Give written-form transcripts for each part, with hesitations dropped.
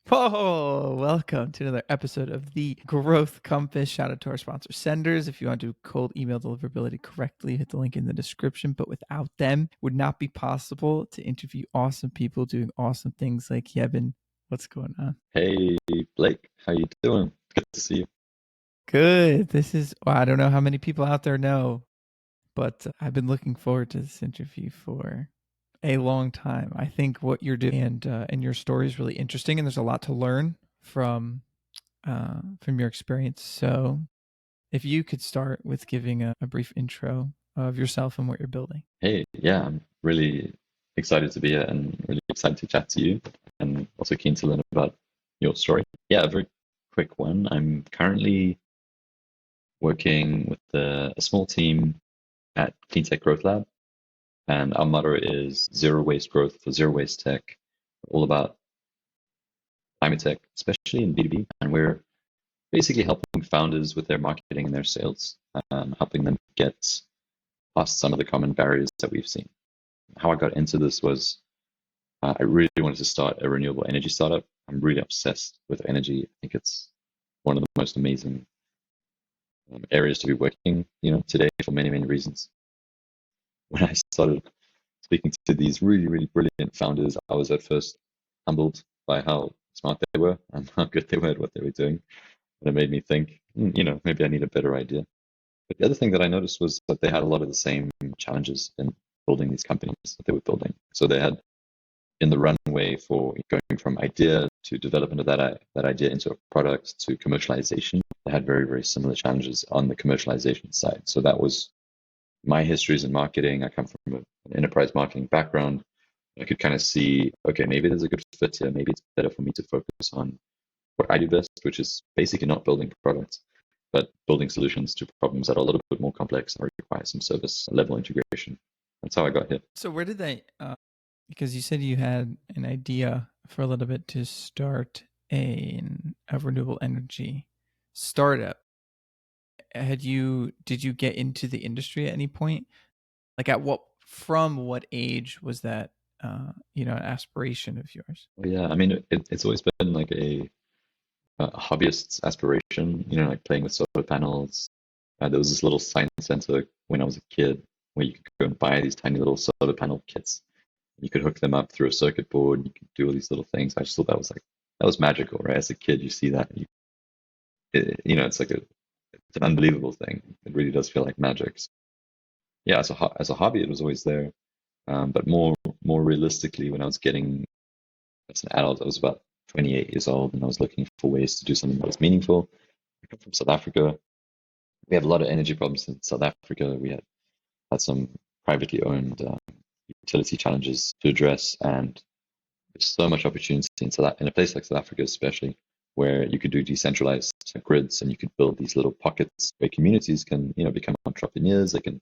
Whoa, welcome to another episode of the Growth Compass. Shout out to our sponsor, Senders. If you want to do cold email deliverability correctly, hit the link in the description. But without them, it would not be possible to interview awesome people doing awesome things like Eben. What's going on? Hey, Blake, how you doing? Good to see you. Good. Well, I don't know how many people out there know, but I've been looking forward to this interview for a long time. I think what you're doing and your story is really interesting, and there's a lot to learn from your experience. So, if you could start with giving a brief intro of yourself and what you're building. Hey, yeah, I'm really excited to be here and really excited to chat to you and also keen to learn about your story. Yeah, a very quick one. I'm currently working with a small team at CleanTech GrowthLab, and our motto is zero waste growth for zero waste tech, all about climate tech, especially in B2B. And we're basically helping founders with their marketing and their sales, helping them get past some of the common barriers that we've seen. How I got into this was I really wanted to start a renewable energy startup. I'm really obsessed with energy. I think it's one of the most amazing areas to be working, today for many, many reasons. When I started speaking to these really, really brilliant founders, I was at first humbled by how smart they were and how good they were at what they were doing. And it made me think, maybe I need a better idea. But the other thing that I noticed was that they had a lot of the same challenges in building these companies that they were building. So they had in the runway for going from idea to development of that idea into a product to commercialization, they had very, very similar challenges on the commercialization side. So that was my histories in marketing. I come from an enterprise marketing background. I could kind of see, okay, maybe there's a good fit here. Maybe it's better for me to focus on what I do best, which is basically not building products, but building solutions to problems that are a little bit more complex and require some service level integration. That's how I got here. So, where did they, because you said you had an idea for a little bit to start a renewable energy startup. Did you get into the industry at any point? Like from what age was that, an aspiration of yours? Well, yeah, I mean, it's always been like a hobbyist's aspiration, like playing with solar panels. There was this little science center when I was a kid where you could go and buy these tiny little solar panel kits. You could hook them up through a circuit board. You could do all these little things. I just thought that was magical, right? As a kid, you see that, and it's like it's an unbelievable thing. It really does feel like magic. So, yeah, as a hobby, it was always there. But more realistically, when I was getting as an adult, I was about 28 years old, and I was looking for ways to do something that was meaningful. I come from South Africa. We have a lot of energy problems in South Africa. We had some privately owned utility challenges to address, and there's so much opportunity in a place like South Africa, especially where you could do decentralized grids and you could build these little pockets where communities can, become entrepreneurs. They can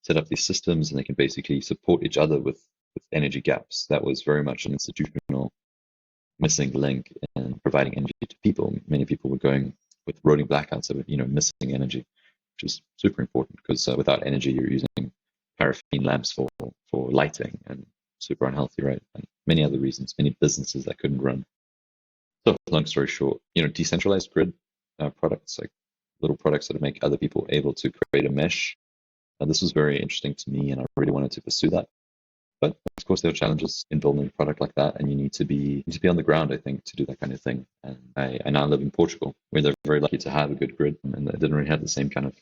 set up these systems and they can basically support each other with energy gaps. That was very much an institutional missing link in providing energy to people. Many people were going with rolling blackouts of, missing energy, which is super important because without energy, you're using paraffin lamps for lighting and super unhealthy, right? And many other reasons, many businesses that couldn't run. So long story short, decentralized grid products, like little products that make other people able to create a mesh. This was very interesting to me and I really wanted to pursue that. But of course, there are challenges in building a product like that, and you need to be on the ground, I think, to do that kind of thing. And I now live in Portugal, where they're very lucky to have a good grid, and they didn't really have the same kind of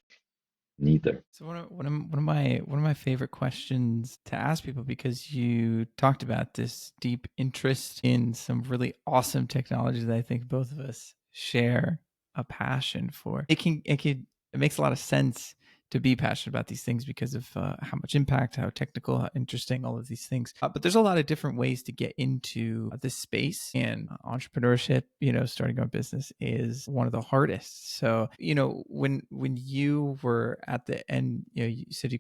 need there. So one of my favorite questions to ask people, because you talked about this deep interest in some really awesome technology that I think both of us share a passion for. It makes a lot of sense to be passionate about these things because of how much impact, how technical, how interesting, all of these things. But there's a lot of different ways to get into this space, and entrepreneurship, starting a business is one of the hardest. So, when you were at the end, you said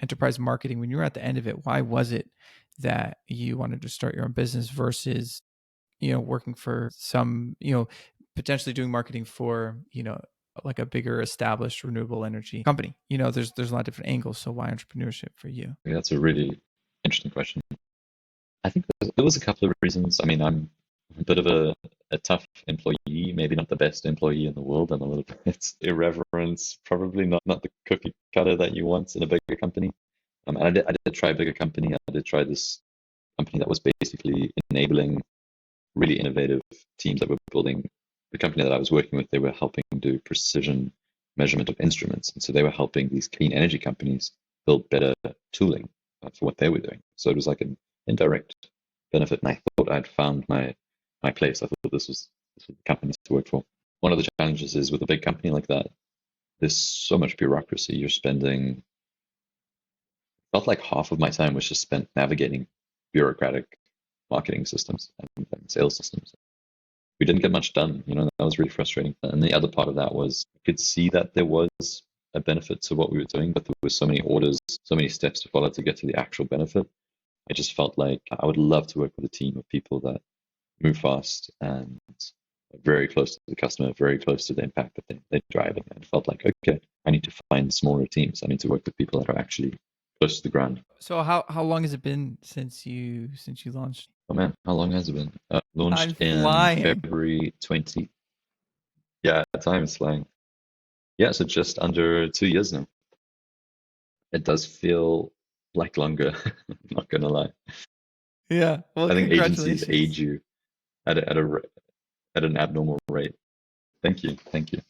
enterprise marketing, when you were at the end of it, why was it that you wanted to start your own business versus, working for some, potentially doing marketing for, like a bigger established renewable energy company? There's a lot of different angles. So why entrepreneurship for you? Yeah, that's a really interesting question. I think there was a couple of reasons. I mean, I'm a bit of a a tough employee, maybe not the best employee in the world. I'm a little bit irreverent, probably not the cookie cutter that you want in a bigger company. And I did try a bigger company. I did try this company that was basically enabling really innovative teams that were building. The company that I was working with, they were helping do precision measurement of instruments. And so they were helping these clean energy companies build better tooling for what they were doing. So it was like an indirect benefit. And I thought I'd found my place. I thought this was the company to work for. One of the challenges is with a big company like that, there's so much bureaucracy. You're spending, felt like half of my time was just spent navigating bureaucratic marketing systems and sales systems. We didn't get much done, that was really frustrating. And the other part of that was I could see that there was a benefit to what we were doing, but there were so many orders, so many steps to follow to get to the actual benefit. I just felt like I would love to work with a team of people that move fast and are very close to the customer, very close to the impact that they drive. And I felt like, okay, I need to find smaller teams. I need to work with people that are actually close to the ground. So how long has it been since you launched? Oh man, how long has it been? I'm Launched in flying. February 20. Yeah, time is flying. Yeah, so just under 2 years now. It does feel like longer, I'm not gonna lie. Yeah. Well, I think agencies age congratulations. you at an abnormal rate. Thank you, thank you.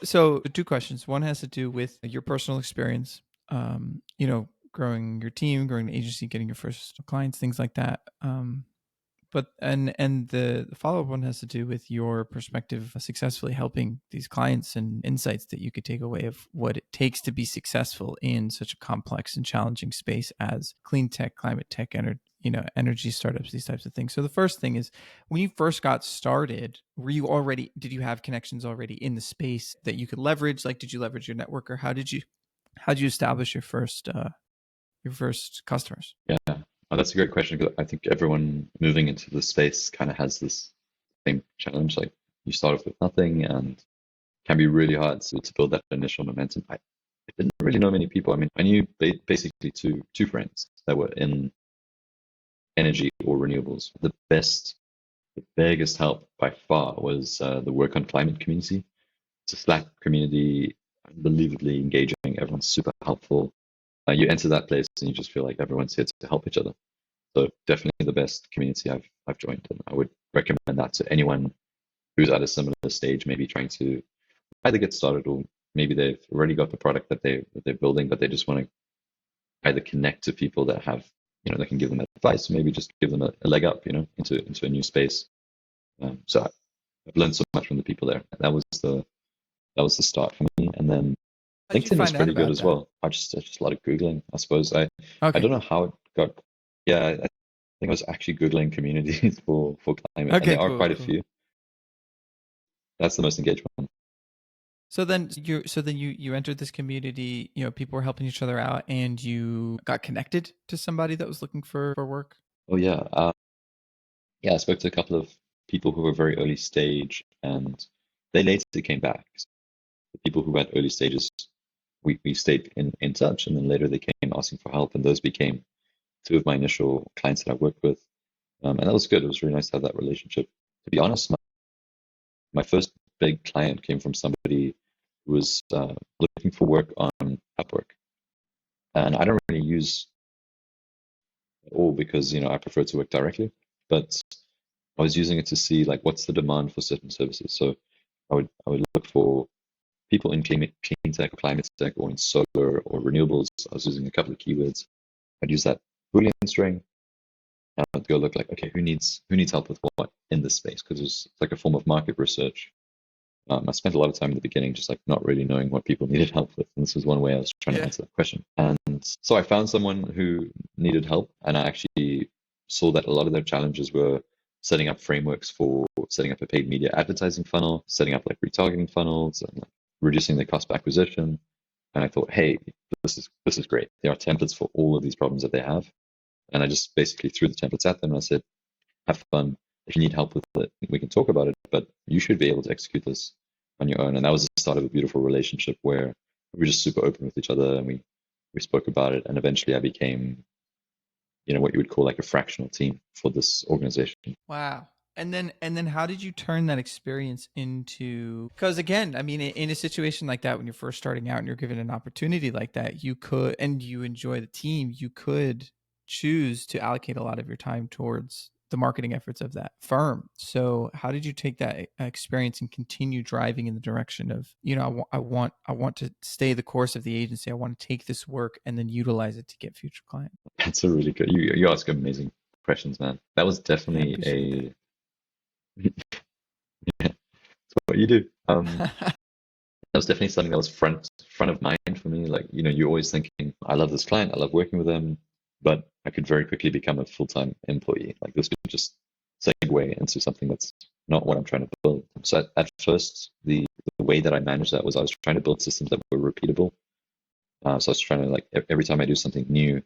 So, two questions. One has to do with your personal experience, growing your team, growing the agency, getting your first clients, things like that. But the follow up one has to do with your perspective of successfully helping these clients and insights that you could take away of what it takes to be successful in such a complex and challenging space as clean tech, climate tech, energy startups, these types of things. So the first thing is, when you first got started, did you have connections already in the space that you could leverage? Like, did you leverage your network, or how did you establish your first customers? Yeah, that's a great question because I think everyone moving into the space kind of has this same challenge. Like you start off with nothing and it can be really hard to build that initial momentum. I didn't really know many people. I mean, I knew basically two friends that were in energy or renewables. The biggest help by far was the work on climate community. It's a Slack community, unbelievably engaging. Everyone's super helpful. You enter that place and you just feel like everyone's here to help each other. So definitely the best community I've joined, and I would recommend that to anyone who's at a similar stage, maybe trying to either get started or maybe they've already got the product that they're building, but they just want to either connect to people that have that can give them advice, or maybe just give them a leg up, into a new space. So I've learned so much from the people there. That was the start for me, and then How did you LinkedIn was find out pretty good about as that? well. I just a lot of googling, I suppose. I Okay, don't know how it got. Yeah, I think I was actually googling communities for climate, and okay, there are cool, quite a cool. few. That's the most engaged one. So then you entered this community, people were helping each other out, and you got connected to somebody that was looking for work. Oh yeah, yeah. I spoke to a couple of people who were very early stage, and they later came back. The people who had early stages, we stayed in touch, and then later they came asking for help, and those became two of my initial clients that I worked with. And that was good. It was really nice to have that relationship. To be honest, my first big client came from somebody who was looking for work on Upwork. And I don't really use it all because, I prefer to work directly. But I was using it to see like what's the demand for certain services. So I would look for people in clean tech or climate tech or in solar or renewables. I was using a couple of keywords. I'd use that Boolean string. And I'd go look like, okay, who needs help with what in this space? Because it's like a form of market research. I spent a lot of time in the beginning just like not really knowing what people needed help with. And this was one way I was trying to Yeah. answer that question. And so I found someone who needed help. And I actually saw that a lot of their challenges were setting up frameworks for setting up a paid media advertising funnel, setting up like retargeting funnels, and like reducing the cost of acquisition. And I thought, hey, this is great. There are templates for all of these problems that they have. And I just basically threw the templates at them and I said, have fun. If you need help with it, we can talk about it, but you should be able to execute this on your own. And that was the start of a beautiful relationship where we were just super open with each other and we spoke about it. And eventually I became, what you would call like a fractional team for this organization. Wow. And then how did you turn that experience into, because again, I mean, in a situation like that, when you're first starting out and you're given an opportunity like that, you could, and you enjoy the team, you could choose to allocate a lot of your time towards the marketing efforts of that firm. So how did you take that experience and continue driving in the direction of, I want to stay the course of the agency. I want to take this work and then utilize it to get future clients. That's a really good. You ask amazing questions, man. That was I definitely appreciate that. a it's what you do. That was definitely something that was front of mind for me. Like, you're always thinking, I love this client, I love working with them, but I could very quickly become a full-time employee. Like this could just segue into something that's not what I'm trying to build. So at first, the way that I managed that was I was trying to build systems that were repeatable. So I was trying to, like, every time I do something new,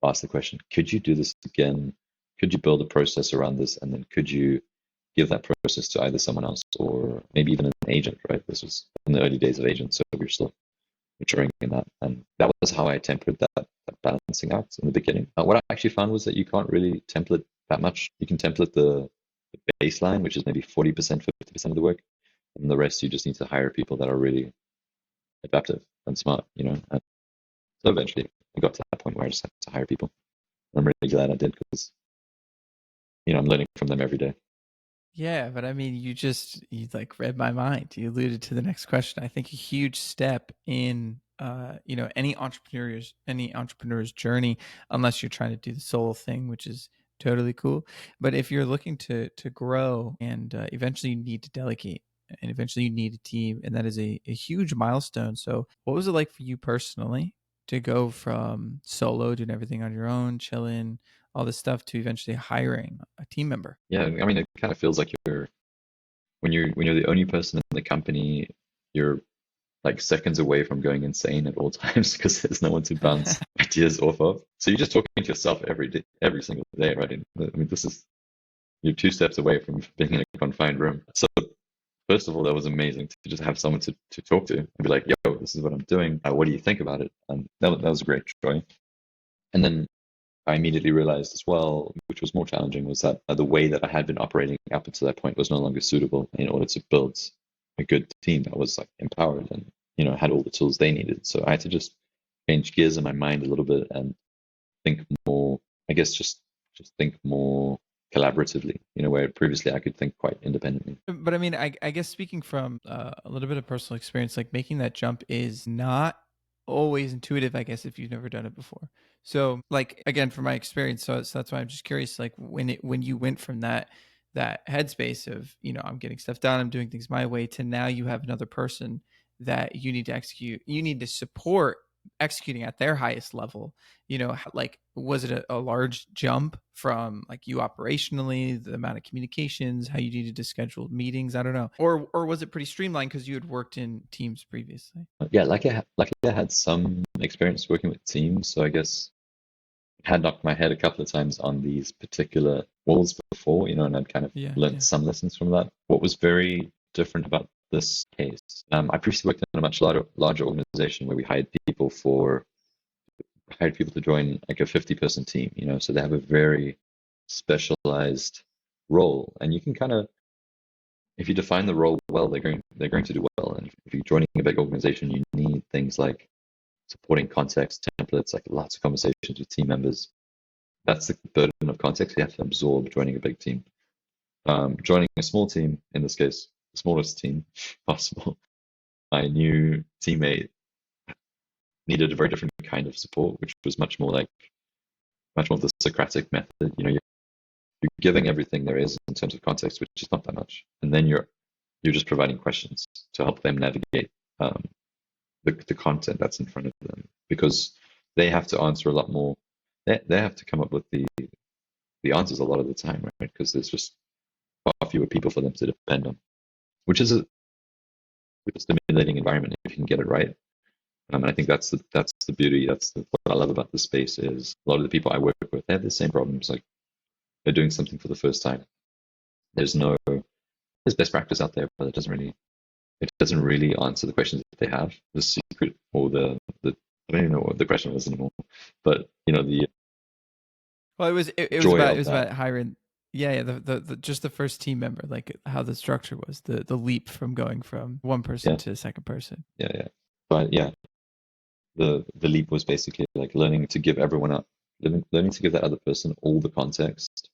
ask the question, could you do this again? Could you build a process around this? And then could you give that process to either someone else or maybe even an agent, right? This was in the early days of agents, so we were still maturing in that. And that was how I tempered that balancing act in the beginning. What I actually found was that you can't really template that much. You can template the baseline, which is maybe 40%, 50% of the work. And the rest, you just need to hire people that are really adaptive and smart. And so eventually I got to that point where I just had to hire people. I'm really glad I did because, I'm learning from them every day. Yeah, but I mean, you like read my mind. You alluded to the next question. I think a huge step in any entrepreneur's journey, unless you're trying to do the solo thing, which is totally cool. But if you're looking to grow and eventually you need to delegate and eventually you need a team, and that is a huge milestone. So, what was it like for you personally to go from solo doing everything on your own, chilling, all this stuff, to eventually hiring a team member? Yeah, I mean, it kind of feels like when you're the only person in the company, you're like seconds away from going insane at all times because there's no one to bounce ideas off of. So you're just talking to yourself every day, every single day, right? I mean, you're 2 steps away from being in a confined room. So first of all, that was amazing to just have someone to talk to and be like, "Yo, this is what I'm doing. What do you think about it?" And that was a great joy. And then I immediately realized as well, which was more challenging, was that the way that I had been operating up until that point was no longer suitable in order to build a good team that was like empowered and had all the tools they needed. So I had to just change gears in my mind a little bit and think more. I guess just think more collaboratively. Where previously I could think quite independently. But I mean, I guess speaking from a little bit of personal experience, like making that jump is not always intuitive, I guess, if you've never done it before. So, like again, from my experience, so that's why I'm just curious, like when you went from that headspace of I'm getting stuff done, I'm doing things my way, to now you have another person that you need to execute, you need to support executing at their highest level. Like, was it a large jump from like you operationally, the amount of communications, how you needed to schedule meetings? I don't know. Or was it pretty streamlined because you had worked in teams previously? Yeah, like I had some experience working with teams, so I guess I had knocked my head a couple of times on these particular walls before, and I'd kind of Yeah, learned yeah. some lessons from that. What was very different about this case, I previously worked in a much larger organization where we hired people to join like a 50-person team, so they have a very specialized role, and you can kind of, if you define the role well, they're going to do well. And if you're joining a big organization, you need things like supporting context templates, like lots of conversations with team members. That's the burden of context you have to absorb joining a big team. Joining a small team, in this case, the smallest team possible, my new teammate needed a very different kind of support, which was much more the Socratic method. You're giving everything there is in terms of context, which is not that much, and then you're just providing questions to help them navigate um, the content that's in front of them, because they have to answer a lot more. They have to come up with the answers a lot of the time, right? Because there's just far fewer people for them to depend on, which is a stimulating environment if you can get it right. And I think that's the beauty. What I love about this space is a lot of the people I work with, they have the same problems. Like, they're doing something for the first time. There's best practice out there, but it doesn't really answer the questions that they have. The secret, or the I don't even know what the question was anymore. But the Well, it was joy about of that. hiring. Yeah, the just the first team member, like how the structure was, the leap from going from one person Yeah, to second person. yeah. But yeah, the leap was basically like learning to give everyone up, learning to give that other person all the context,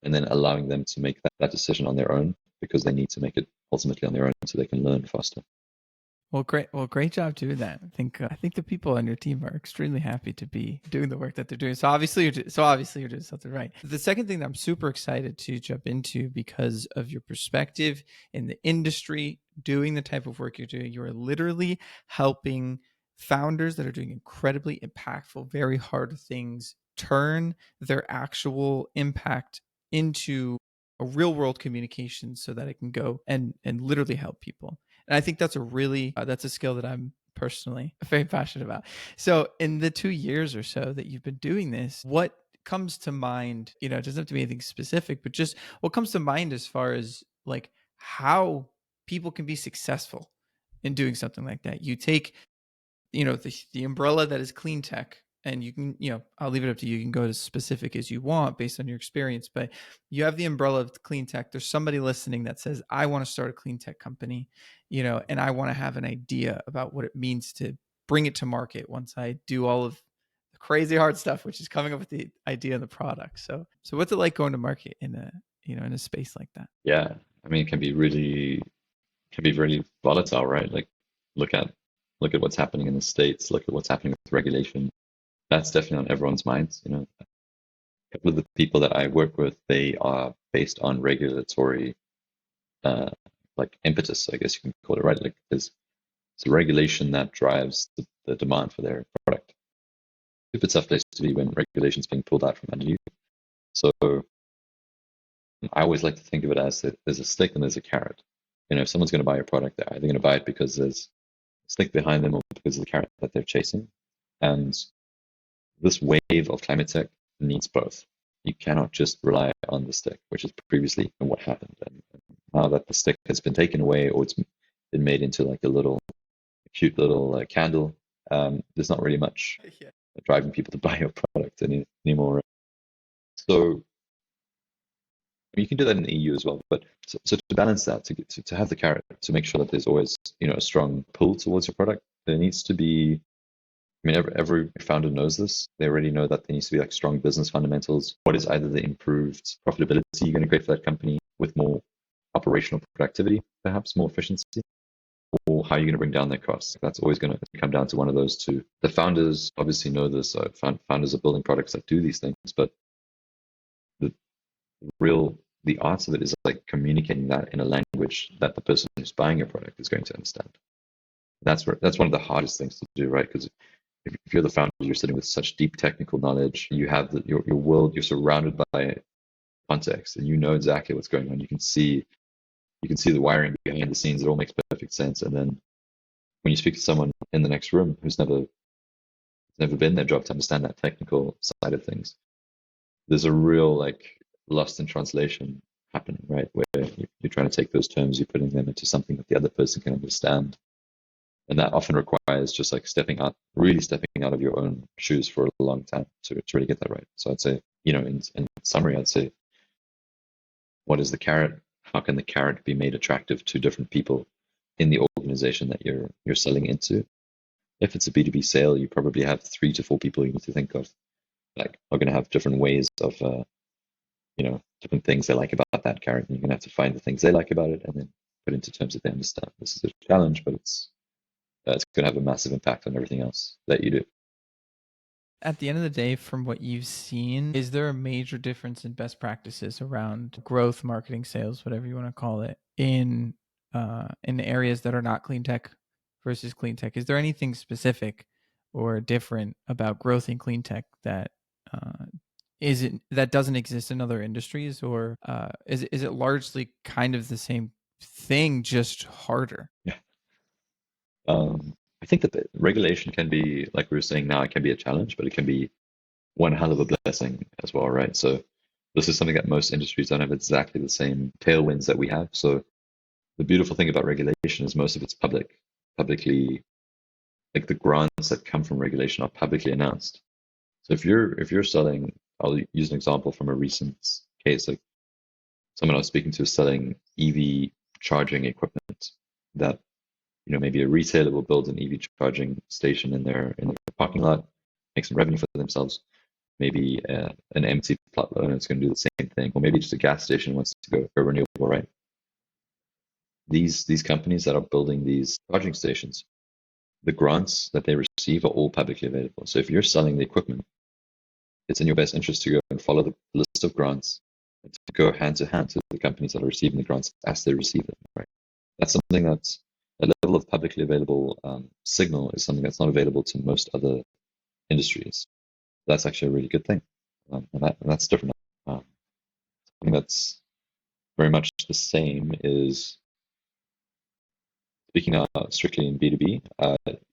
and then allowing them to make that decision on their own because they need to make it ultimately on their own so they can learn faster. Well, great. Well, great job doing that. I think the people on your team are extremely happy to be doing the work that they're doing. So obviously you're doing something right. The second thing that I'm super excited to jump into because of your perspective in the industry, doing the type of work you're doing, you are literally helping founders that are doing incredibly impactful, very hard things turn their actual impact into a real world communication so that it can go and literally help people. And I think that's a really that's a skill that I'm personally very passionate about. So in the 2 years or so that you've been doing this, what comes to mind? You know, it doesn't have to be anything specific, but just what comes to mind as far as like how people can be successful in doing something like that. You take, you know, the umbrella that is CleanTech, and you can, you know, I'll leave it up to you. You can go as specific as you want based on your experience, but you have the umbrella of CleanTech. There's somebody listening that says, I want to start a CleanTech company, you know, and I want to have an idea about what it means to bring it to market once I do all of the crazy hard stuff, which is coming up with the idea of the product. So what's it like going to market in a, you know, in a space like that? Yeah, I mean, it can be really volatile, right? Like look at look at what's happening in the States, look at what's happening with regulation. That's definitely on everyone's minds. You know, a couple of the people that I work with, they are based on regulatory uh, like impetus, I guess you can call it, right? Like it's a regulation that drives the demand for their product. Super tough place to be when regulation's being pulled out from under you. So I always like to think of it as there's a stick and there's a carrot. You know, if someone's going to buy your product, they're either going to buy it because there's a stick behind them or because of the carrot that they're chasing. And this wave of climate tech needs both. You cannot just rely on the stick, which is previously what happened. And now that the stick has been taken away or it's been made into like a little cute little candle, there's not really much Yeah. driving people to buy your product anymore. So you can do that in the EU as well. But so to balance that, to have the carrot, to make sure that there's always a strong pull towards your product, there needs to be. I mean, every founder knows this. They already know that there needs to be like strong business fundamentals. What is either the improved profitability you're going to create for that company with more operational productivity, perhaps more efficiency, or how you're going to bring down their costs. That's always going to come down to one of those two. The founders obviously know this. Founders are building products that do these things, but the the art of it is like communicating that in a language that the person who's buying your product is going to understand. That's one of the hardest things to do, right? Because if you're the founder, you're sitting with such deep technical knowledge. You have your world. You're surrounded by context, and you know exactly what's going on. You can see the wiring behind the scenes. It all makes perfect sense. And then when you speak to someone in the next room who's never been their job to understand that technical side of things, there's a real like lost in translation happening, right? Where you're trying to take those terms, you're putting them into something that the other person can understand. And that often requires just like really stepping out of your own shoes for a long time to really get that right. So I'd say, in summary, I'd say, what is the carrot? How can the carrot be made attractive to different people in the organization that you're selling into? If it's a B2B sale, you probably have 3 to 4 people you need to think of, like are going to have different ways of different things they like about that carrot, and you're going to have to find the things they like about it and then put into terms that they understand. This is a challenge, but it's going to have a massive impact on everything else that you do. At the end of the day, from what you've seen, is there a major difference in best practices around growth, marketing, sales, whatever you want to call it, in areas that are not clean tech versus clean tech? Is there anything specific or different about growth in clean tech that is it that doesn't exist in other industries, or is it largely kind of the same thing, just harder? Yeah. I think that the regulation can be, like we were saying now, it can be a challenge, but it can be one hell of a blessing as well, right? So this is something that most industries don't have exactly the same tailwinds that we have. So the beautiful thing about regulation is most of it's publicly, like the grants that come from regulation are publicly announced. So if you're selling, I'll use an example from a recent case. Like someone I was speaking to is selling EV charging equipment that, maybe a retailer will build an EV charging station in their parking lot, make some revenue for themselves. Maybe an empty plot owner is going to do the same thing, or maybe just a gas station wants to go renewable, right? These companies that are building these charging stations, the grants that they receive are all publicly available. So if you're selling the equipment, it's in your best interest to go and follow the list of grants and to go hand to hand to the companies that are receiving the grants as they receive them, right? That's something that's a level of publicly available signal is something that's not available to most other industries. That's actually a really good thing, and that's different. Something that's very much the same is speaking strictly in B2B.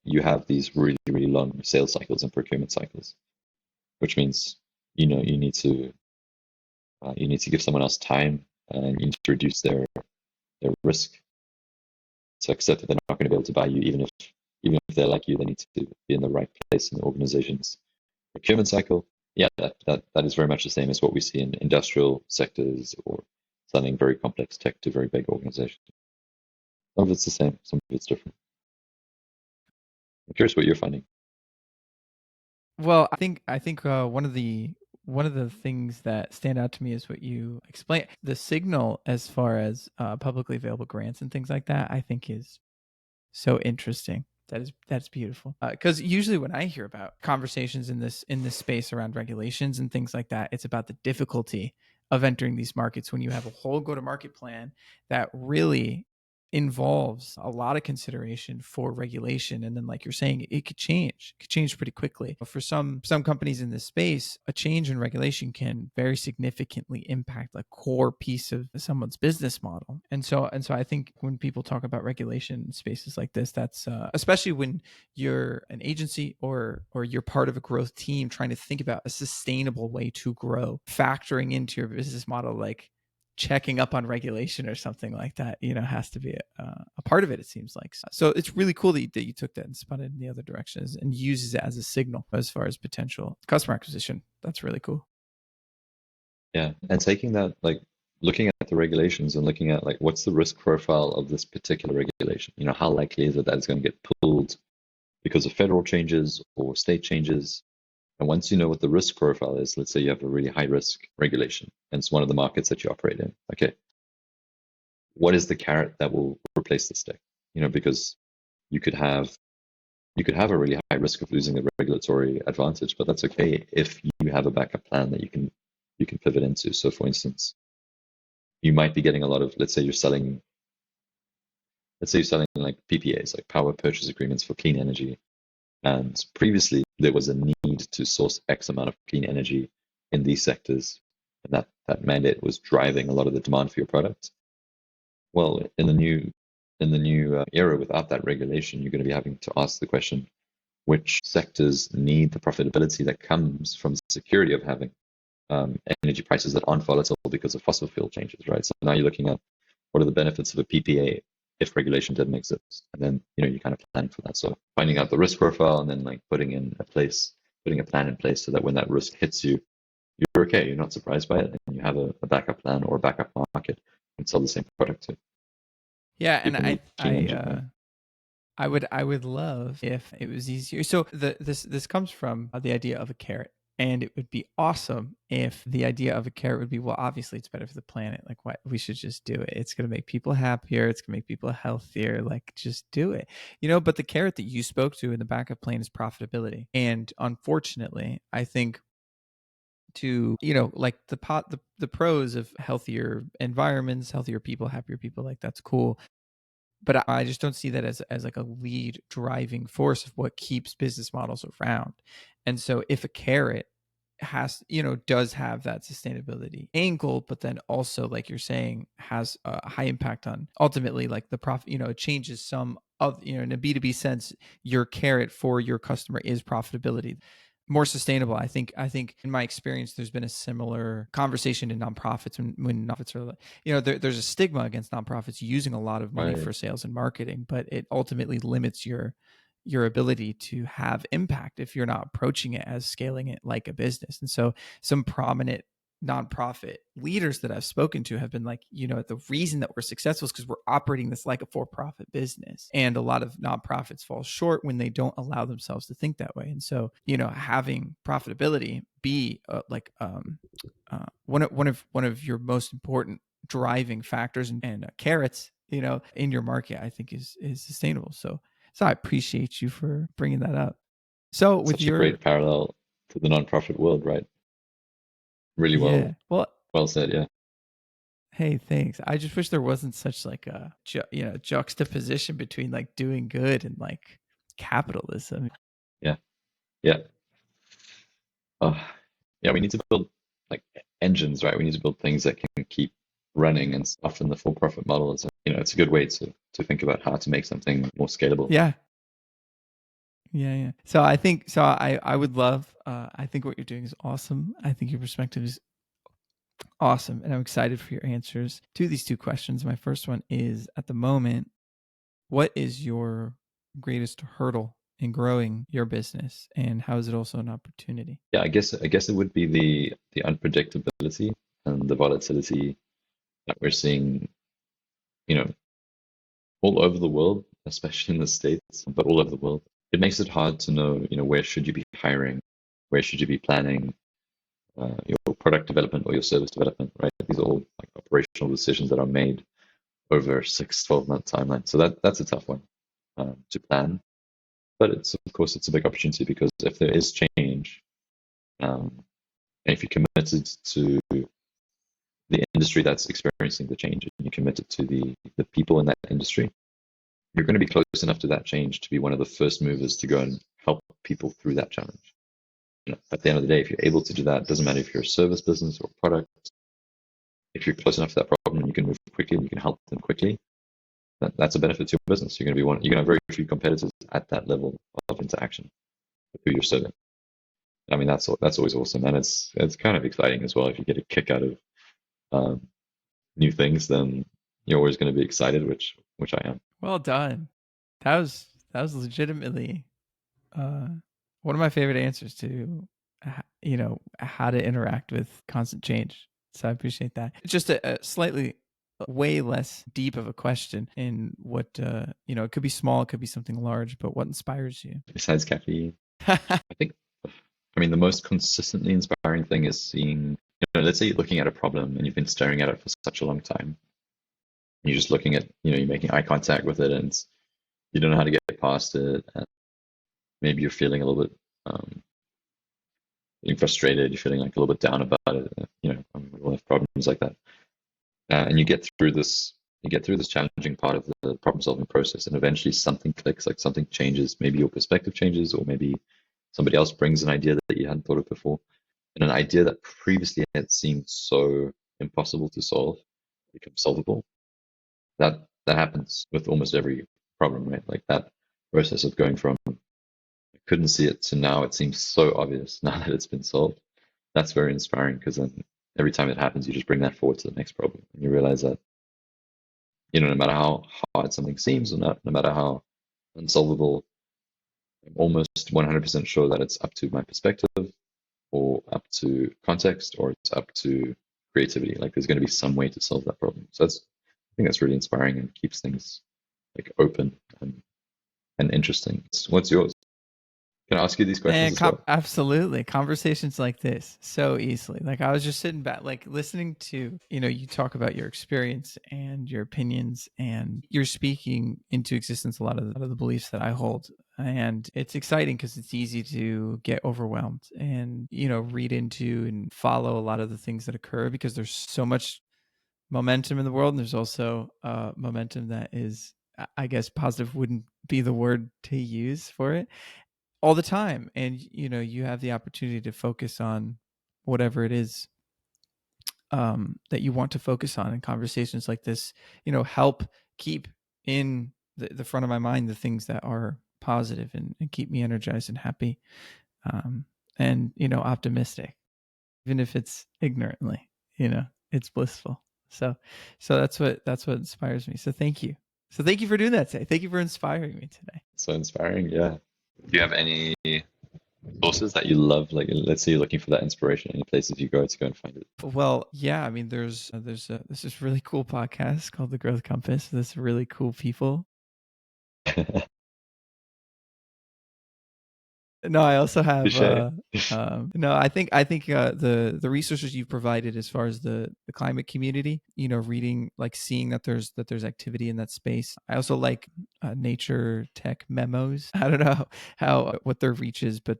You have these really, really long sales cycles and procurement cycles, which means you need to give someone else time, and you need to reduce their risk to accept that they're not going to be able to buy you, even if they're like you. They need to be in the right place in the organization's procurement cycle. Yeah, that is very much the same as what we see in industrial sectors or selling very complex tech to very big organizations. Some of it's the same, some of it's different. I'm curious what you're finding. Well, I think one of the things that stand out to me is what you explain. The signal as far as publicly available grants and things like that, I think is so interesting. That's beautiful. Because usually when I hear about conversations in this space around regulations and things like that, it's about the difficulty of entering these markets when you have a whole go-to-market plan that really involves a lot of consideration for regulation, and then like you're saying, it could change pretty quickly. For some companies in this space, a change in regulation can very significantly impact a core piece of someone's business model. And so I think when people talk about regulation in spaces like this, that's especially when you're an agency or you're part of a growth team trying to think about a sustainable way to grow, factoring into your business model, like checking up on regulation or something like that, has to be a part of it, it seems like. So it's really cool that you took that and spun it in the other directions and uses it as a signal as far as potential customer acquisition. That's really cool. Yeah, and taking that, like looking at the regulations and looking at like what's the risk profile of this particular regulation. How likely is it that it's going to get pulled because of federal changes or state changes? And once you know what the risk profile is, let's say you have a really high risk regulation and it's one of the markets that you operate in. Okay, what is the carrot that will replace the stick? Because you could have a really high risk of losing the regulatory advantage, but that's okay if you have a backup plan that you can pivot into. So for instance, you might be getting a lot of, let's say you're selling like PPAs, like power purchase agreements for clean energy. And previously there was a need to source X amount of clean energy in these sectors, and that mandate was driving a lot of the demand for your product. Well, in the new era without that regulation, you're going to be having to ask the question, which sectors need the profitability that comes from the security of having energy prices that aren't volatile because of fossil fuel changes, right? So now you're looking at what are the benefits of a PPA if regulation didn't exist, and then you're kind of planning for that. So finding out the risk profile and then like putting a plan in place so that when that risk hits you, you're okay. You're not surprised by it, and you have a backup plan or a backup market and sell the same product to Yeah, and people who I need clean I energy, right? I would love if it was easier. So this comes from the idea of a carrot. And it would be awesome if the idea of a carrot would be, well, obviously it's better for the planet. Like, what, we should just do it. It's going to make people happier. It's going to make people healthier. Like, just do it. But the carrot that you spoke to in the backup plan is profitability. And unfortunately, I think to like the pros of healthier environments, healthier people, happier people, like that's cool, but I just don't see that as like a lead driving force of what keeps business models around. And so if a carrot does have that sustainability angle, but then also, like you're saying, has a high impact on ultimately like the profit, it changes some of, in a B2B sense, your carrot for your customer is profitability. More sustainable. I think in my experience, there's been a similar conversation in nonprofits when nonprofits are, there's a stigma against nonprofits using a lot of money Right. for sales and marketing, but it ultimately limits your ability to have impact if you're not approaching it as scaling it like a business. And so some prominent nonprofit leaders that I've spoken to have been like, the reason that we're successful is because we're operating this like a for-profit business. And a lot of nonprofits fall short when they don't allow themselves to think that way. And so, having profitability be one of your most important driving factors and carrots, in your market, I think is sustainable. So I appreciate you for bringing that up. So with Such a your great parallel to the nonprofit world, right? Really yeah, well, well said. Yeah, hey, thanks. I just wish there wasn't such like a juxtaposition between like doing good and like capitalism. yeah, yeah. Uh, yeah, we need to build like engines, right? We need to build things that can keep running, and often the for-profit model is, it's a good way to think about how to make something more scalable. Yeah. Yeah. So I think I would love I think what you're doing is awesome. I think your perspective is awesome, and I'm excited for your answers to these two questions. My first one is, at the moment, what is your greatest hurdle in growing your business, and how is it also an opportunity? Yeah, I guess it would be the unpredictability and the volatility that we're seeing, you know, all over the world, especially in the States, but all over the world. It makes it hard to know, where should you be hiring, where should you be planning your product development or your service development, right? These are all like operational decisions that are made over a 6, 12 month timeline. So that's a tough one to plan. But of course it's a big opportunity, because if there is change, and if you're committed to the industry that's experiencing the change, and you're committed to the people in that industry, you're going to be close enough to that change to be one of the first movers to go and help people through that challenge. At the end of the day, if you're able to do that, it doesn't matter if you're a service business or a product. If you're close enough to that problem and you can move quickly and you can help them quickly, that's a benefit to your business. You're going to be you're going to have very few competitors at that level of interaction with who you're serving. I mean, that's always awesome, and it's kind of exciting as well. If you get a kick out of new things, then you're always going to be excited, which I am. Well done. That was legitimately uh, one of my favorite answers to how to interact with constant change. So I appreciate that. It's just a slightly way less deep of a question in what it could be small, it could be something large, but what inspires you? Besides caffeine, I think, I mean, the most consistently inspiring thing is seeing, let's say you're looking at a problem and you've been staring at it for such a long time. And you're just looking at, you're making eye contact with it, and you don't know how to get past it. And maybe you're feeling a little bit being frustrated, you're feeling like a little bit down about it. I mean, we all have problems like that. And you get through this challenging part of the problem solving process, and eventually something clicks, like something changes. Maybe your perspective changes, or maybe somebody else brings an idea that you hadn't thought of before. And an idea that previously had seemed so impossible to solve becomes solvable. That happens with almost every problem, right? Like that process of going from I couldn't see it to now it seems so obvious now that it's been solved. That's very inspiring, because then every time it happens, you just bring that forward to the next problem, and you realize that no matter how hard something seems, or no matter how unsolvable, I'm almost 100% sure that it's up to my perspective, or up to context, or it's up to creativity. Like there's going to be some way to solve that problem. So I think that's really inspiring and keeps things like open and interesting. What's yours? Can I ask you these questions Man, as well? absolutely. Conversations like this so easily. Like I was just sitting back, like listening to, you talk about your experience and your opinions, and you're speaking into existence a lot of the beliefs that I hold. And it's exciting because it's easy to get overwhelmed and, read into and follow a lot of the things that occur, because there's so much momentum in the world. And there's also momentum that is, I guess, positive wouldn't be the word to use for it, all the time. And you have the opportunity to focus on whatever it is that you want to focus on. And conversations like this help keep in the front of my mind the things that are positive, and keep me energized and happy, and optimistic, even if it's ignorantly. It's blissful. So that's what inspires me. So thank you for doing that today. Thank you for inspiring me today. So inspiring, yeah. Do you have any Sources that you love, like let's say you're looking for that inspiration, any places you go to go and find Well, yeah, I mean, there's this really cool podcast called The Growth Compass. There's really cool people. it. No, I also have Touche. no, I think the resources you've provided as far as the climate community, reading, like seeing that there's activity in that space. I also like nature tech memos. I don't know how what their reach is, but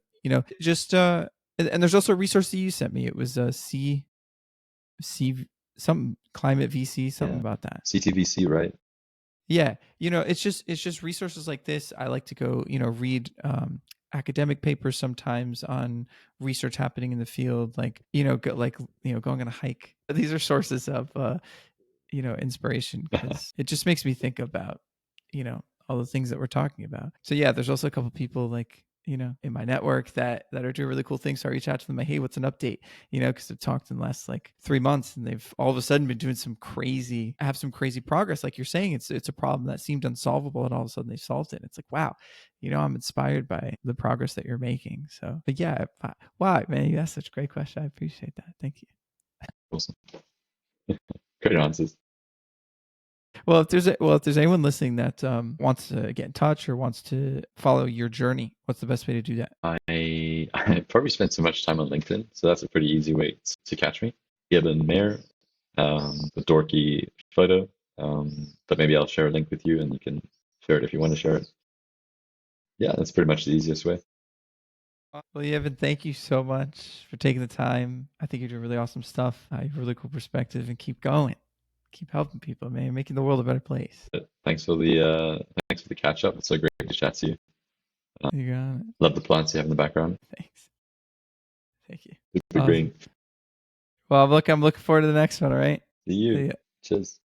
just and there's also a resource that you sent me. It was C something climate VC, something Yeah. about that. CTVC, right? Yeah, it's just resources like this. I like to go, read academic papers sometimes on research happening in the field, like going on a hike. These are sources of inspiration because it just makes me think about, all the things that we're talking about. So yeah, there's also a couple people like, in my network that are doing really cool things. So I reach out to them like, hey, what's an update? Because I've talked in the last like 3 months and they've all of a sudden been doing have some crazy progress. Like you're saying, it's a problem that seemed unsolvable and all of a sudden they solved it. It's like, wow, I'm inspired by the progress that you're making. So, but yeah, wow, man, you asked such a great question. I appreciate that. Thank you. Awesome. Great answers. Well, if there's anyone listening that wants to get in touch or wants to follow your journey, what's the best way to do that? I probably spent so much time on LinkedIn, so that's a pretty easy way to catch me. Eben Meyer, the dorky photo. But maybe I'll share a link with you and you can share it if you want to share it. Yeah, that's pretty much the easiest way. Well, Evan, thank you so much for taking the time. I think you're doing really awesome stuff. You have a really cool perspective, and keep going, keep helping people, man, making the world a better place. But thanks for the catch up. It's so great to chat to you. You got it. Love the plants you have in the background. Thanks. Thank you. Super Awesome. green. Well, I'm looking forward to the next one. All right. See See you. ya. Cheers.